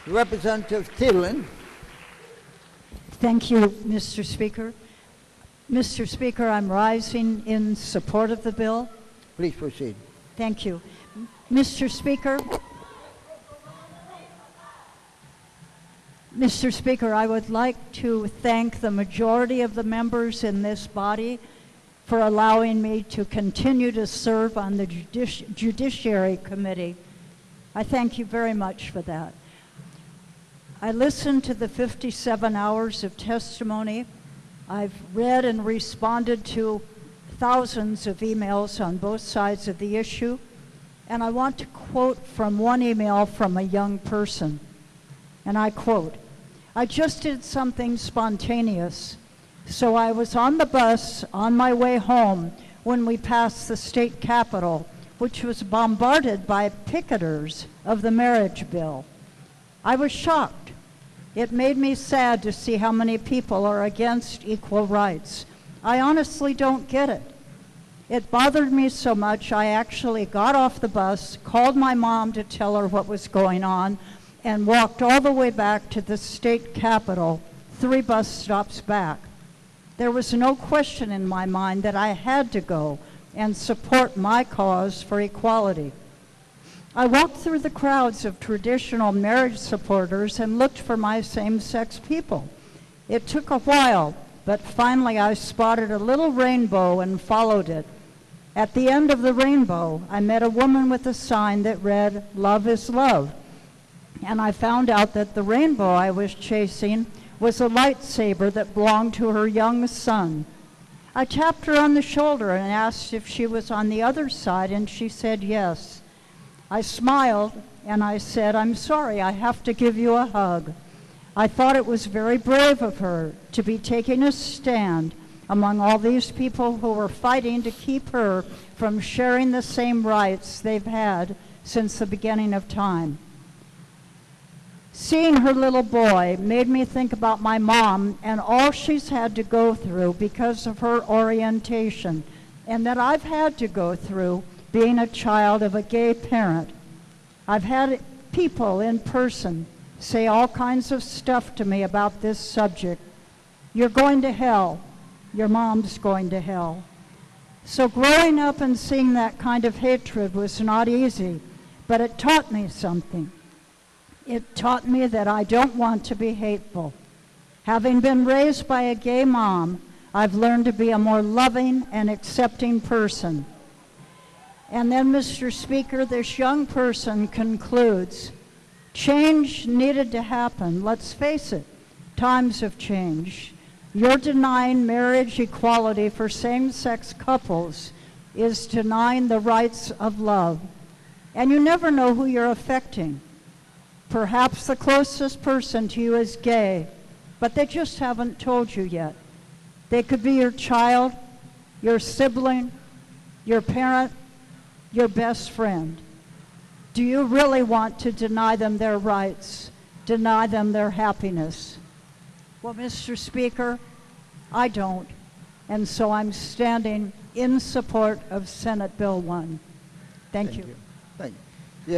Representative Thielen. Thank you, Mr. Speaker. Mr. Speaker, I'm rising in support of the bill. Please proceed. Thank you. Mr. Speaker, I would like to thank the majority of the members in this body for allowing me to continue to serve on the Judiciary Committee. I thank you very much for that. I listened to the 57 hours of testimony. I've read and responded to thousands of emails on both sides of the issue, and I want to quote from one email from a young person. And I quote, "I just did something spontaneous. So I was on the bus on my way home when we passed the state capitol, which was bombarded by picketers of the marriage bill. I was shocked. It made me sad to see how many people are against equal rights. I honestly don't get it. It bothered me so much I actually got off the bus, called my mom to tell her what was going on, and walked all the way back to the state capitol, 3 bus stops back. There was no question in my mind that I had to go and support my cause for equality. I walked through the crowds of traditional marriage supporters and looked for my same-sex people. It took a while, but finally I spotted a little rainbow and followed it. At the end of the rainbow, I met a woman with a sign that read, 'Love is love.' And I found out that the rainbow I was chasing was a lightsaber that belonged to her young son. I tapped her on the shoulder and asked if she was on the other side, and she said yes. I smiled and I said, 'I'm sorry, I have to give you a hug.' I thought it was very brave of her to be taking a stand among all these people who were fighting to keep her from sharing the same rights they've had since the beginning of time. Seeing her little boy made me think about my mom and all she's had to go through because of her orientation, and that I've had to go through being a child of a gay parent. I've had people in person say all kinds of stuff to me about this subject. You're going to hell. Your mom's going to hell. So growing up and seeing that kind of hatred was not easy, but it taught me something. It taught me that I don't want to be hateful. Having been raised by a gay mom, I've learned to be a more loving and accepting person." And then, Mr. Speaker, this young person concludes, "Change needed to happen. Let's face it, times have changed. You're denying marriage equality for same-sex couples is denying the rights of love. And you never know who you're affecting. Perhaps the closest person to you is gay, but they just haven't told you yet. They could be your child, your sibling, your parent, your best friend. Do you really want to deny them their rights, deny them their happiness?" Well, Mr. Speaker, I don't, and so I'm standing in support of Senate Bill 1. Thank you. Thank you.